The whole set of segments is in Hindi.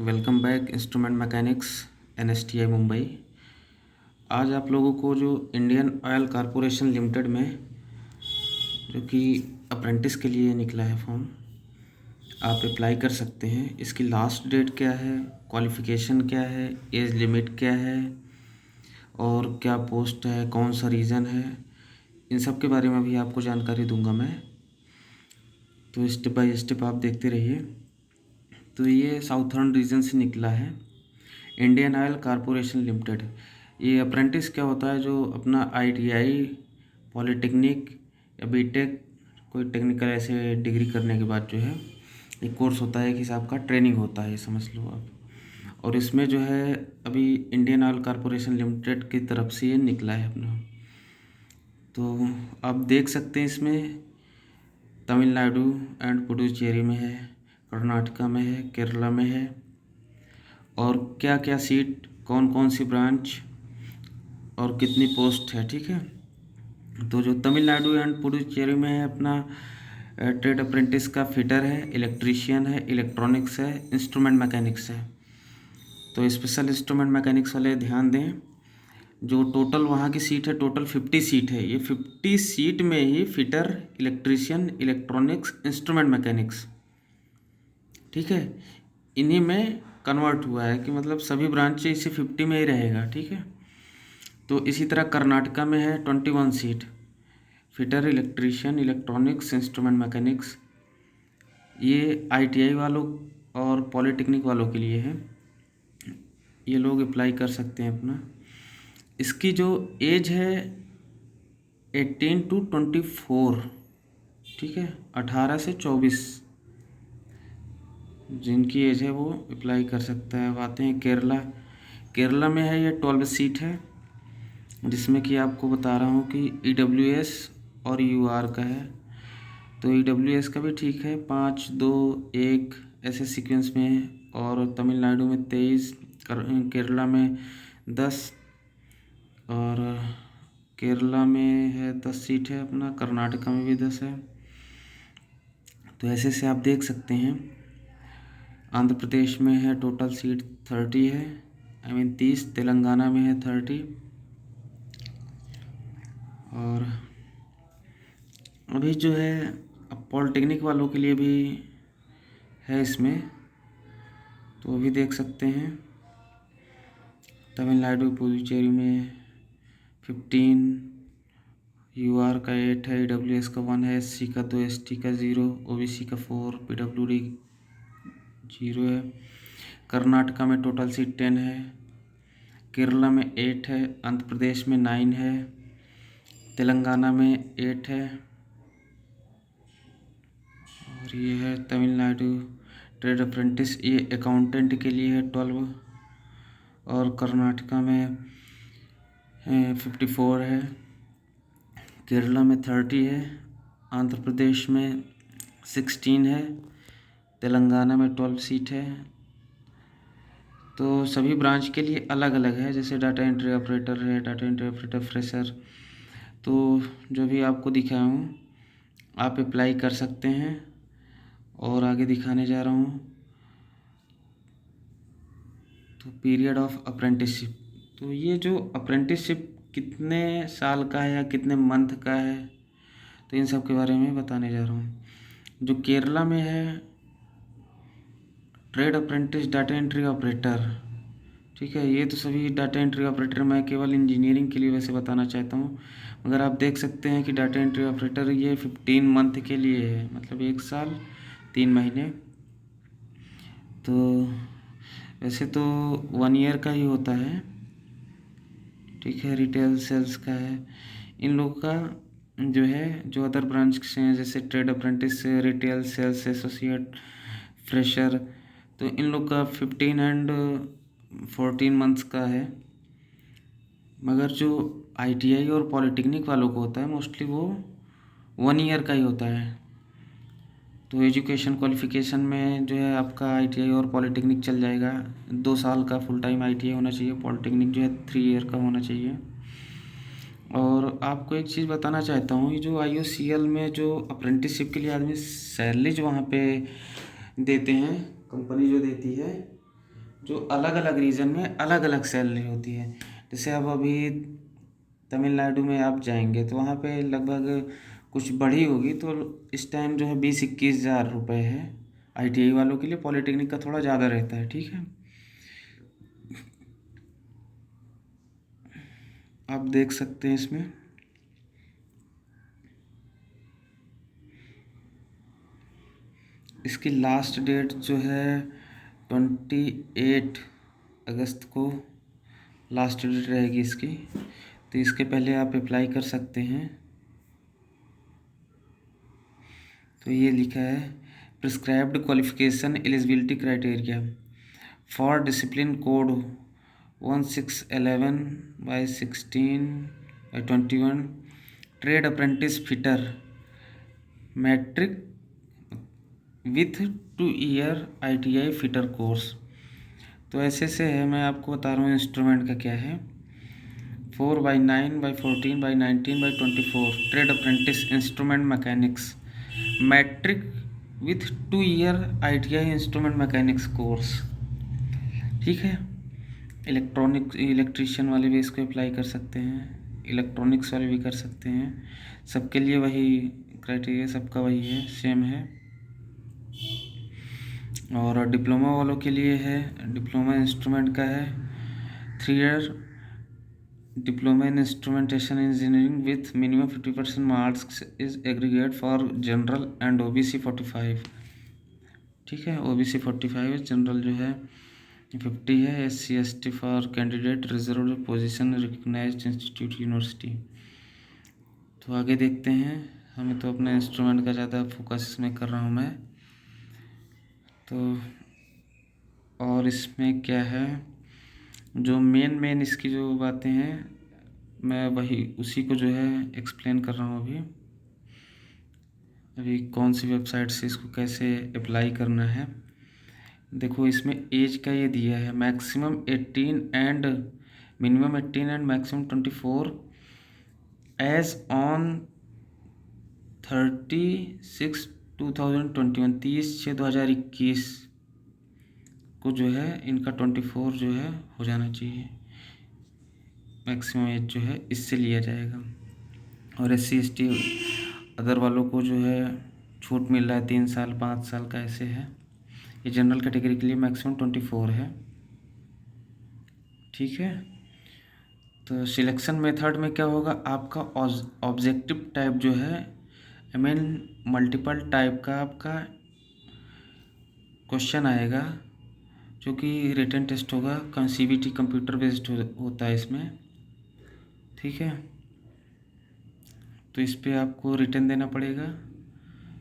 Welcome back instrument mechanics NSTI Mumbai. आज आप लोगों को जो इंडियन ऑयल कॉरपोरेशन लिमिटेड में जो कि अप्रेंटिस के लिए निकला है फॉर्म, आप अप्लाई कर सकते हैं। इसकी लास्ट डेट क्या है, क्वालिफ़िकेशन क्या है, एज लिमिट क्या है और क्या पोस्ट है, कौन सा रीज़न है, इन सब के बारे में भी आपको जानकारी दूंगा मैं। तो स्टेप बाय स्टेप आप देखते रहिए। तो ये साउथर्न रीजन से निकला है, इंडियन ऑयल कॉरपोरेशन लिमिटेड। ये अप्रेंटिस क्या होता है, जो अपना ITI, पॉलीटेक्निक या बीटेक कोई टेक्निकल ऐसे डिग्री करने के बाद जो है एक कोर्स होता है, एक हिसाब का ट्रेनिंग होता है, समझ लो आप। और इसमें जो है अभी इंडियन ऑयल कॉरपोरेशन लिमिटेड की तरफ से ये निकला है अपना। तो आप देख सकते हैं इसमें तमिलनाडु एंड पुडुचेरी में है, कर्नाटका में है, केरला में है, और क्या क्या सीट, कौन कौन सी ब्रांच और कितनी पोस्ट है। ठीक है, तो जो तमिलनाडु एंड पुडुचेरी में है अपना ट्रेड अप्रेंटिस का फिटर है, इलेक्ट्रीशियन है, इलेक्ट्रॉनिक्स है, इंस्ट्रूमेंट मैकेनिक्स है। तो स्पेशल इंस्ट्रूमेंट मैकेनिक्स वाले ध्यान दें, जो टोटल वहाँ की सीट है, टोटल 50 सीट है। ये 50 सीट में ही fitter, electrician, electronics, instrument mechanics, ठीक है, इन्हीं में कन्वर्ट हुआ है कि मतलब सभी ब्रांच इसी 50 में ही रहेगा। ठीक है, तो इसी तरह कर्नाटका में है 21 seat, fitter, electrician, electronics, instrument mechanics. ये ITI वालों और पॉलीटेक्निक वालों के लिए है, ये लोग अप्लाई कर सकते हैं अपना। इसकी जो एज है 18 to 24, ठीक है, 18 से 24 जिनकी एज है वो अप्लाई कर सकता है। अब आते हैं केरला। केरला में है ये 12 सीट है, जिसमें कि आपको बता रहा हूँ कि EWS और UR का है। तो EWS का भी ठीक है, 5, 2, 1 ऐसे सीक्वेंस में है। और तमिलनाडु में 23, केरला में 10, और केरला में है 10 सीट है अपना, कर्नाटका में भी 10 है। तो ऐसे से आप देख सकते हैं। आंध्र प्रदेश में है टोटल सीट 30 है, 30। तेलंगाना में है 30। और अभी जो है अब पॉलिटेक्निक वालों के लिए भी है इसमें, तो अभी देख सकते हैं। तमिलनाडु पुडुचेरी में 15, UR का 8 है, EWS का 1 है, SC का 2, ST का 0, OBC का 4, PWD 0 है। कर्नाटका में टोटल सीट 10 है, केरला में 8 है, आंध्र प्रदेश में 9 है, तेलंगाना में 8 है, और ये है तमिलनाडु ट्रेड अप्रेंटिस, ये अकाउंटेंट के लिए है 12। और कर्नाटका में 54 है, केरला में 30 है, आंध्र प्रदेश में 16 है, तेलंगाना में 12 सीट है। तो सभी ब्रांच के लिए अलग अलग है, जैसे डाटा एंट्री ऑपरेटर है, डाटा एंट्री ऑपरेटर फ्रेशर। तो जो भी आपको दिखाया हूँ आप अप्लाई कर सकते हैं। और आगे दिखाने जा रहा हूँ। तो पीरियड ऑफ अप्रेंटिसशिप, तो ये जो अप्रेंटिसशिप कितने साल का है या कितने मंथ का है, तो इन सब के बारे में बताने जा रहा हूँ। जो केरला में है trade apprentice data entry operator, ठीक है, ये तो सभी डाटा एंट्री ऑपरेटर, मैं केवल इंजीनियरिंग के लिए वैसे बताना चाहता हूँ, मगर आप देख सकते हैं कि डाटा एंट्री ऑपरेटर ये 15 मंथ के लिए है, मतलब 1 साल 3 महीने। तो वैसे तो 1 ईयर का ही होता है, ठीक है। रिटेल सेल्स का है इन लोगों का, जो है जो अदर ब्रांच से हैं, जैसे trade apprentice, retail sales associate, fresher, तो इन लोग का 15 एंड 14 मंथ्स का है। मगर जो ITI और पॉलिटेक्निक वालों को होता है मोस्टली वो 1 ईयर का ही होता है। तो एजुकेशन क्वालिफिकेशन में जो है आपका ITI और पॉलिटेक्निक चल जाएगा। 2 साल का फुल टाइम ITI होना चाहिए, पॉलिटेक्निक जो है 3 ईयर का होना चाहिए। और आपको एक चीज़ बताना चाहता हूँ, ये जो IOCL में जो अप्रेंटिसशिप के लिए आदमी सैलरी जो वहाँ पे देते हैं, कंपनी जो देती है, जो अलग अलग रीजन में अलग अलग सैलरी होती है। जैसे अब अभी तमिलनाडु में आप जाएंगे तो वहाँ पे लगभग कुछ बढ़ी होगी, तो इस टाइम जो है 20-21 हज़ार रुपये है। ITI वालों के लिए पॉलिटेक्निक का थोड़ा ज़्यादा रहता है, ठीक है। आप देख सकते हैं इसमें इसकी लास्ट डेट जो है 28 अगस्त को लास्ट डेट रहेगी इसकी। तो इसके पहले आप अप्लाई कर सकते हैं। तो ये लिखा है prescribed qualification eligibility criteria for discipline code 1611/16/21 trade apprentice fitter matric with 2 year ITI fitter course. तो ऐसे से है, मैं आपको बता रहा हूँ इंस्ट्रूमेंट का क्या है। 4/9/14/19/24 trade apprentice instrument mechanics matric with 2 year ITI instrument mechanics course, ठीक है। इलेक्ट्रीशियन वाले भी इसको अप्लाई कर सकते हैं, इलेक्ट्रॉनिक्स वाले भी कर सकते हैं। सबके लिए वही क्राइटेरिया, सबका वही है, सेम है। और डिप्लोमा वालों के लिए है, डिप्लोमा इंस्ट्रूमेंट का है 3 year diploma in instrumentation engineering with minimum 50% marks is aggregate for general and OBC 45, ठीक है। OBC 45 है, जनरल जो है 50 है, SC/ST for candidate reserve position recognised institute university. तो आगे देखते हैं, हमें तो अपने इंस्ट्रूमेंट का ज़्यादा फोकस इसमें कर रहा हूँ मैं। तो और इसमें क्या है, जो मेन इसकी जो बातें हैं मैं वही उसी को जो है एक्सप्लेन कर रहा हूँ अभी कौन सी वेबसाइट से इसको कैसे अप्लाई करना है। देखो इसमें एज का ये दिया है maximum 18 and minimum 18 and maximum 24 age on 30/6/2021 30/6/2021 को जो है इनका 24 जो है हो जाना चाहिए। मैक्सिमम एज जो है इससे लिया जाएगा। और SC/ST अदर वालों को जो है छूट मिल रहा है 3 साल 5 साल का, ऐसे है। ये जनरल कैटेगरी के लिए मैक्सिमम 24 है, ठीक है। तो सिलेक्शन मेथड में क्या होगा, आपका ऑब्जेक्टिव टाइप जो है मल्टीपल टाइप का आपका क्वेश्चन आएगा, जो कि रिटन टेस्ट होगा। CBT कंप्यूटर बेस्ड होता है इसमें, ठीक है। तो इस पे आपको रिटन देना पड़ेगा,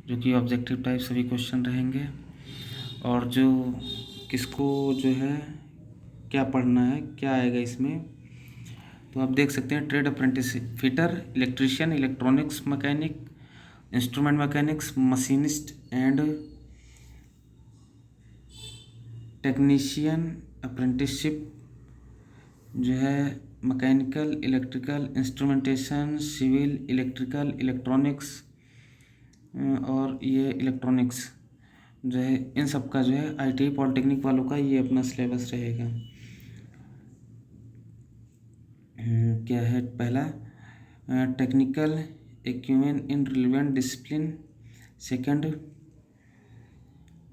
जो कि ऑब्जेक्टिव टाइप सभी क्वेश्चन रहेंगे। और जो किसको जो है क्या पढ़ना है, क्या आएगा इसमें, तो आप देख सकते हैं trade apprentice fitter, electrician, electronics mechanic, instrument mechanics, machinist and technician apprenticeship जो है mechanical, electrical, instrumentation, civil, electrical, electronics और ये इलेक्ट्रॉनिक्स जो है, इन सब का जो है ITI पॉलिटेक्निक वालों का ये अपना सिलेबस रहेगा। क्या है पहला, technical acumen in relevant discipline. Second,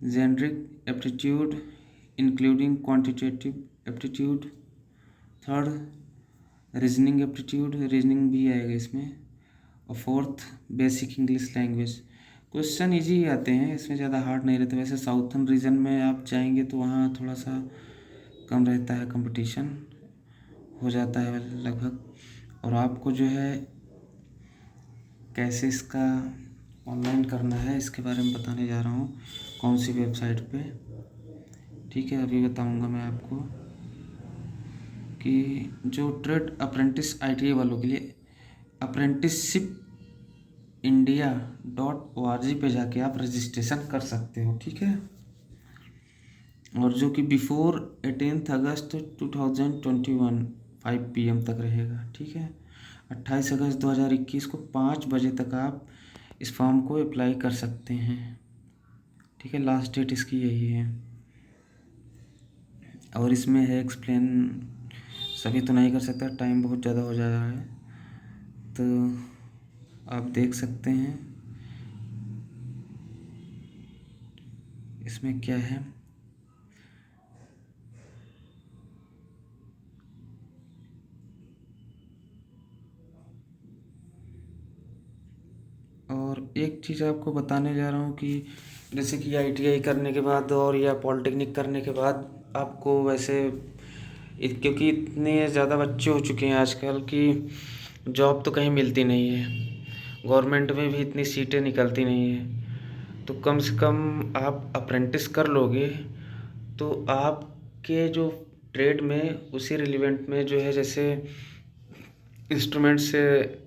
generic aptitude including quantitative aptitude. Third, reasoning aptitude, reasoning भी आएगा इसमें। और fourth, basic English language. Question easy ही आते हैं, इसमें ज़्यादा हार्ड नहीं रहते। वैसे साउथर्न रीजन में आप जाएंगे तो वहाँ थोड़ा सा कम रहता है, कंपटीशन हो जाता है लगभग। और आपको जो है कैसे इसका ऑनलाइन करना है इसके बारे में बताने जा रहा हूँ, कौन सी वेबसाइट पे, ठीक है। अभी बताऊँगा मैं आपको कि जो ट्रेड अप्रेंटिस ITI वालों के लिए apprenticeshipindia.org पे जाके आप रजिस्ट्रेशन कर सकते हो, ठीक है। और जो कि बिफोर 18 अगस्त 2021 5 PM तक रहेगा, ठीक है। 28 अगस्त 2021 को 5 बजे तक आप इस फॉर्म को अप्लाई कर सकते हैं, ठीक है। लास्ट डेट इसकी यही है। और इसमें है एक्सप्लेन, सभी तो नहीं कर सकता, टाइम बहुत ज़्यादा हो जा रहा है, तो आप देख सकते हैं इसमें क्या है। और एक चीज़ आपको बताने जा रहा हूँ कि जैसे कि ITI करने के बाद और या पॉलिटेक्निक करने के बाद आपको वैसे क्योंकि इतने ज़्यादा बच्चे हो चुके हैं आजकल कि जॉब तो कहीं मिलती नहीं है, गवर्नमेंट में भी इतनी सीटें निकलती नहीं है, तो कम से कम आप अप्रेंटिस कर लोगे तो आपके जो ट्रेड में उसी रिलेवेंट में जो है, जैसे इंस्ट्रूमेंट से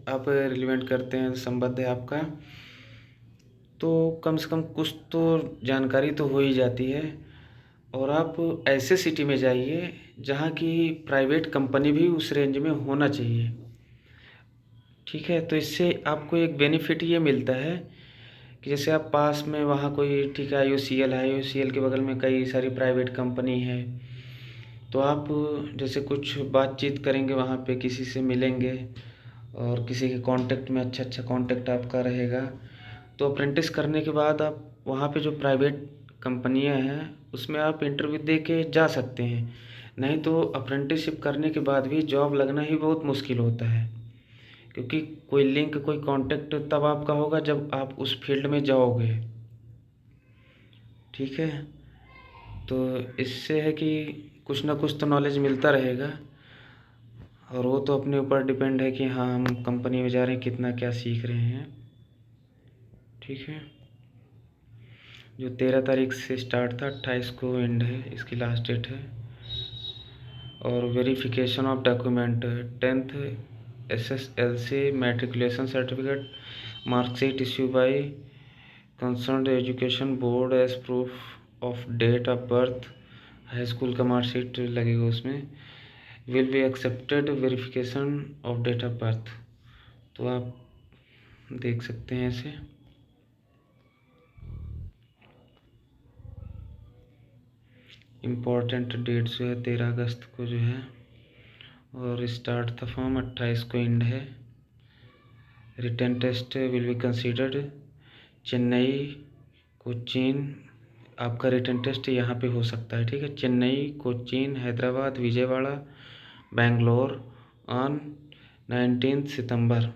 आप रिलेवेंट करते हैं, संबद्ध है आपका, तो कम से कम कुछ तो जानकारी तो हो ही जाती है। और आप ऐसे सिटी में जाइए जहाँ की प्राइवेट कंपनी भी उस रेंज में होना चाहिए, ठीक है। तो इससे आपको एक बेनिफिट ये मिलता है कि जैसे आप पास में वहाँ कोई, ठीक है, IOCL है, IOCL के बगल में कई सारी प्राइवेट कंपनी है, तो आप जैसे कुछ बातचीत करेंगे वहाँ पे, किसी से मिलेंगे और किसी के कांटेक्ट में अच्छा कांटेक्ट आपका रहेगा, तो अप्रेंटिस करने के बाद आप वहाँ पे जो प्राइवेट कंपनियां हैं उसमें आप इंटरव्यू दे के जा सकते हैं। नहीं तो अप्रेंटिसशिप करने के बाद भी जॉब लगना ही बहुत मुश्किल होता है, क्योंकि कोई लिंक, कोई कांटेक्ट तब आपका होगा जब आप उस फील्ड में जाओगे, ठीक है। तो इससे है कि कुछ ना कुछ तो नॉलेज मिलता रहेगा, और वो तो अपने ऊपर डिपेंड है कि हाँ हम कंपनी में जा रहे हैं, कितना क्या सीख रहे हैं, ठीक है। जो 13 तारीख से स्टार्ट था, 28 को एंड है, इसकी लास्ट डेट है। और verification of document, 10th SSLC matriculation certificate, marksheet issue by concerned education board age proof of date of birth, high school का मार्कशीट लगेगा उसमें, will be accepted verification of date of birth. तो आप देख सकते हैं इसे। इम्पॉर्टेंट डेट जो है 13 अगस्त को जो है, और स्टार्ट था फॉर्म 28 को एंड है। Written test will be considered Chennai, Cochin, आपका रिटन टेस्ट यहाँ पे हो सकता है, ठीक है। चेन्नई, कोचीन, हैदराबाद, विजयवाड़ा, बेंगलोर ऑन 19 सितंबर।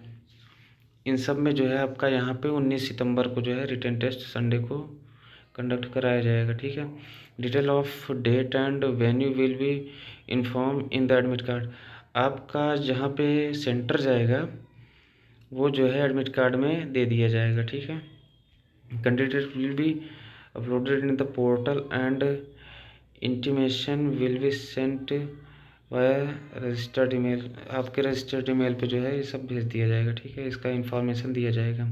इन सब में जो है आपका यहाँ पे 19 सितंबर को जो है रिटन टेस्ट संडे को कंडक्ट कराया जाएगा, ठीक है। Detail of date and venue will be inform in the admit card. आपका जहाँ पे सेंटर जाएगा वो जो है एडमिट कार्ड में दे दिया जाएगा, ठीक है। Candidate will be uploaded in the portal and intimation will be sent via registered email. आपके रजिस्टर्ड ईमेल पे जो है ये सब भेज दिया जाएगा, ठीक है, इसका इंफॉर्मेशन दिया जाएगा।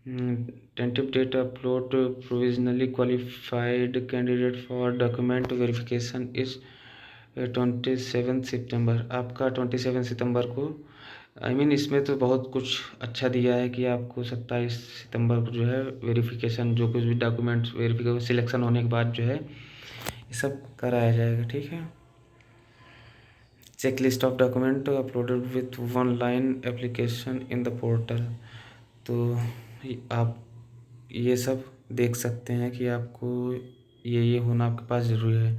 Tentative date upload provisionally qualified candidate for document verification इस 27 सितंबर। आपका 27 सितंबर को, इसमें तो बहुत कुछ अच्छा दिया है कि आपको 27 सितंबर को जो है वेरिफिकेशन, जो कुछ भी डॉक्यूमेंट्स वेरिफिकेशन सिलेक्शन होने के बाद जो है ये सब कराया जाएगा, ठीक है। Check list of document uploaded with 1 line application in the portal. तो आप ये सब देख सकते हैं कि आपको ये होना आपके पास ज़रूरी है।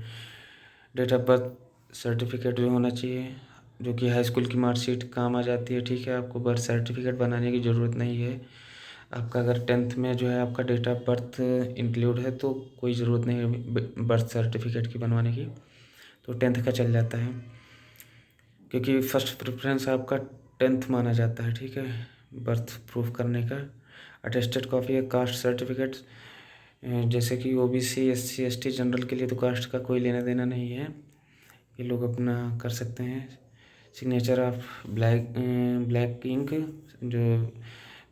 डेट ऑफ बर्थ सर्टिफिकेट भी होना चाहिए, जो कि हाई स्कूल की मार्कशीट काम आ जाती है, ठीक है। आपको बर्थ सर्टिफिकेट बनाने की ज़रूरत नहीं है। आपका अगर 10th में जो है आपका डेट ऑफ बर्थ इंक्लूड है तो कोई ज़रूरत नहीं है बर्थ सर्टिफिकेट की बनवाने की, तो 10th का चल जाता है, क्योंकि फर्स्ट प्रेफरेंस आपका 10th माना जाता है, ठीक है, बर्थ प्रूफ करने का। अटेस्टेड कॉपी है कास्ट सर्टिफिकेट, जैसे कि OBC SC ST जनरल के लिए तो कास्ट का कोई लेना देना नहीं है, ये लोग अपना कर सकते हैं। सिग्नेचर ऑफ ब्लैक इंक, जो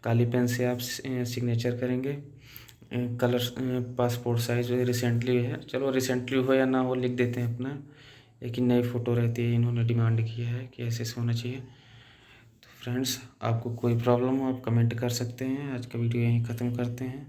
काली पेन से आप सिग्नेचर करेंगे। कलर पासपोर्ट साइज रिसेंटली है, चलो रिसेंटली हो या ना हो लिख देते हैं अपना, लेकिन नई फ़ोटो रहती है, इन्होंने डिमांड किया है कि ऐसे होना चाहिए। तो फ्रेंड्स, आपको कोई प्रॉब्लम हो आप कमेंट कर सकते हैं। आज का वीडियो यहीं ख़त्म करते हैं।